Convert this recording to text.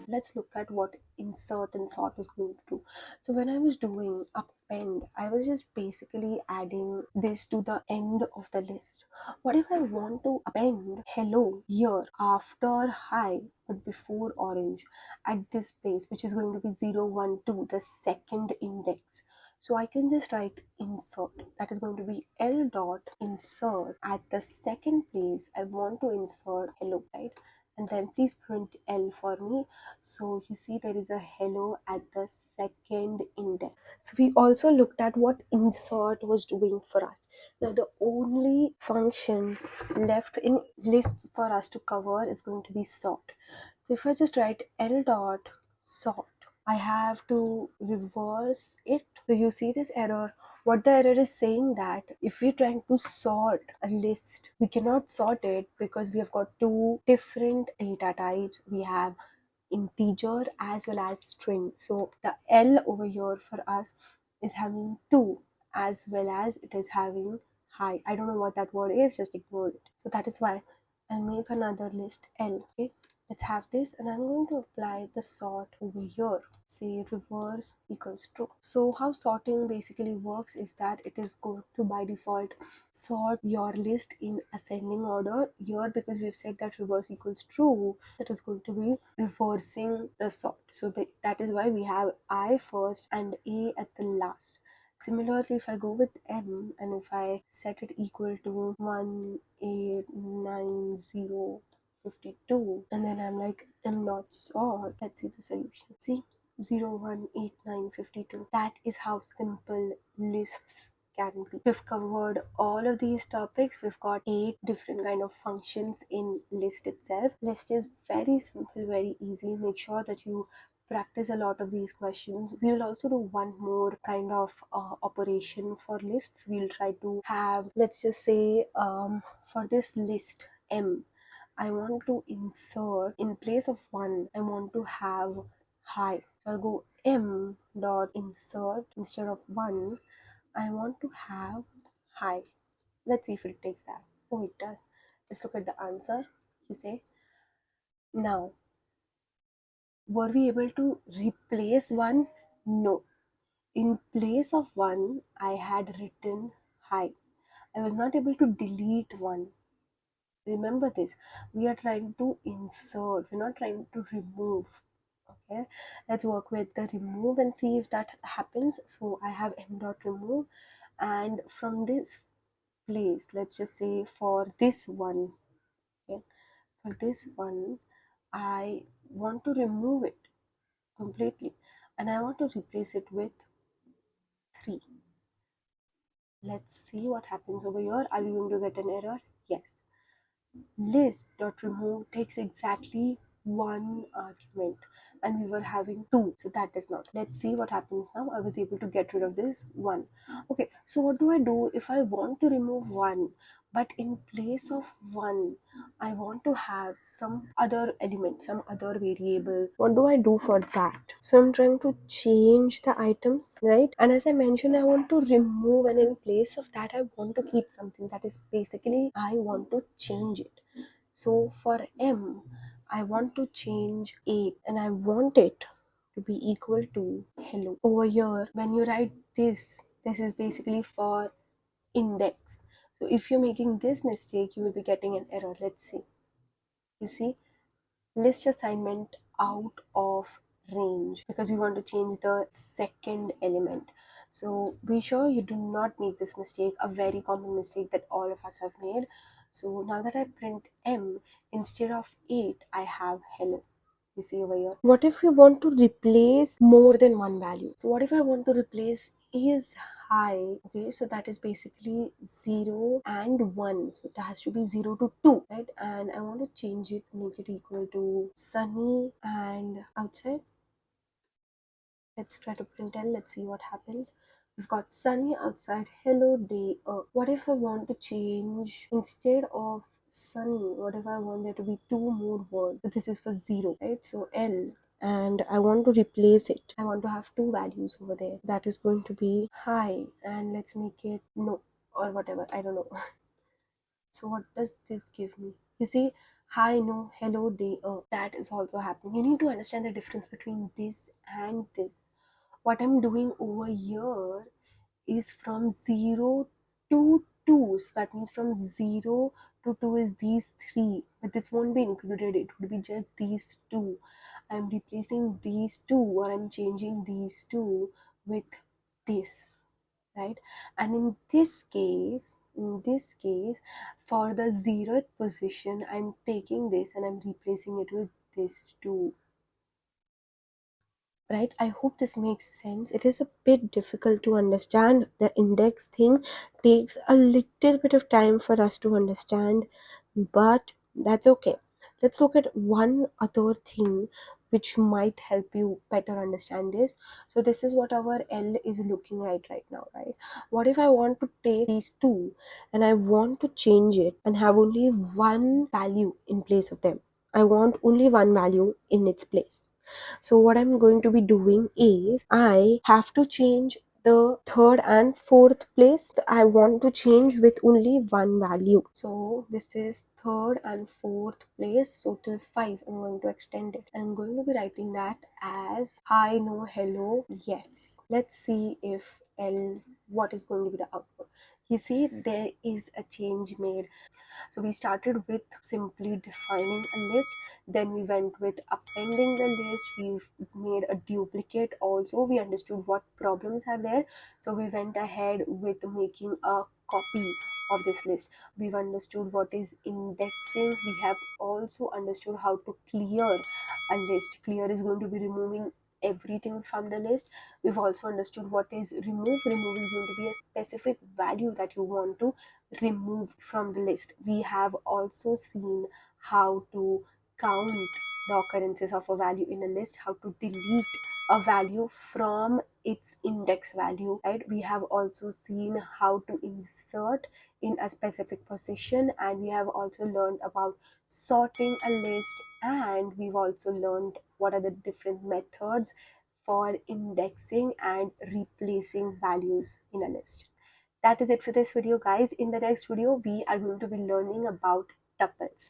Let's look at what insert and sort is going to do. So when I was doing append, I was just basically adding this to the end of the list. What if I want to append hello here after hi but before orange at this place, which is going to be 0, 1, 2, the second index? So I can just write insert, that is going to be L dot insert at the second place. I want to insert hello, right? And then please print L for me. So you see there is a hello at the second index. So we also looked at what insert was doing for us. Now the only function left in lists for us to cover is going to be sort. So if I just write L dot sort, I have to reverse it. So you see this error. What the error is saying that if we're trying to sort a list, we cannot sort it because we have got two different data types. We have integer as well as string. So the L over here for us is having 2 as well as it is having high. I don't know what that word is, just ignore it. So that is why I'll make another list L. Okay, let's have this, and I'm going to apply the sort over here. Say reverse equals true. So how sorting basically works is that it is going to by default sort your list in ascending order. Here, because we've said that reverse equals true, it is going to be reversing the sort. So that is why we have I first and A at the last. Similarly, if I go with M and if I set it equal to 189052, and then I'm like M dot sort, let's see the solution. See, 018952. That is how simple lists can be. We've covered all of these topics. We've got 8 different kind of functions in list itself. List is very simple, very easy. Make sure that you practice a lot of these questions. We will also do one more kind of operation for lists. We'll try to have, let's just say for this list M, I want to insert in place of 1, I want to have hi. So I'll go M dot insert, instead of 1 I want to have hi. Let's see if it takes that. Oh, it does. Let's look at the answer. You say, now were we able to replace 1? No. In place of 1 I had written hi. I was not able to delete 1. Remember this, we are trying to insert, we're not trying to remove. Okay, let's work with the remove and see if that happens. So I have M dot remove, and from this place, let's just say for this one, okay, for this one I want to remove it completely and I want to replace it with 3. Let's see what happens over here. Are we going to get an error? Yes. List.remove takes exactly 1 argument and we were having 2, so that does not. Let's see what happens now. I was able to get rid of this 1. Okay, so what do I do if I want to remove 1 but in place of 1 I want to have some other element, some other variable? What do I do for that? So I'm trying to change the items, right? And as I mentioned, I want to remove, and in place of that I want to keep something. That is basically I want to change it. So for M, I want to change 8 and I want it to be equal to hello. Over here, when you write this is basically for index. So if you're making this mistake, you will be getting an error. Let's see. You see, list assignment out of range, because we want to change the second element. So be sure you do not make this mistake, a very common mistake that all of us have made. So now that I print M, instead of 8 I have hello. You see over here. What if we want to replace more than one value? So what if I want to replace is high? Okay, so that is basically 0 and 1. So it has to be 0 to 2, right? And I want to change it, make it equal to sunny and outside. Let's try to print L. Let's see what happens. We've got sunny outside, hello day. What if I want to change, instead of sunny, what if I want there to be 2 more words? So this is for 0, right? So L, and I want to replace it. I want to have 2 values over there. That is going to be high, and let's make it no or whatever, I don't know. So what does this give me? You see, hi, no, hello, day, that is also happening. You need to understand the difference between this and this. What I'm doing over here is from 0 to 2. So that means from 0 to 2 is these three, but this won't be included, it would be just these two. I'm replacing these two, or I'm changing these two with this, right? And in this case, for the 0th position, I'm taking this and I'm replacing it with this two, right? I hope this makes sense. It is a bit difficult to understand. The index thing takes a little bit of time for us to understand, but that's okay. Let's look at one other thing which might help you better understand this. So this is what our L is looking right now, right? What if I want to take these two and I want to change it and have only one value in place of them? I want only one value in its place. So what I'm going to be doing is I have to change the third and fourth place. I want to change with only one value. So this is third and fourth place. So till 5, I'm going to extend it. I'm going to be writing that as hi, no, hello, yes. Let's see if what is going to be the output. You see, there is a change made. So we started with simply defining a list, then we went with appending the list, we've made a duplicate also, we understood what problems are there, so we went ahead with making a copy of this list. We've understood what is indexing, we have also understood how to clear a list. Clear is going to be removing everything from the list. We've also understood what is remove. Remove is going to be a specific value that you want to remove from the list. We have also seen how to count the occurrences of a value in a list, how to delete a value from its index value, right? We have also seen how to insert in a specific position, and we have also learned about sorting a list, and we've also learned what are the different methods for indexing and replacing values in a list. That is it for this video, guys. In the next video, we are going to be learning about tuples.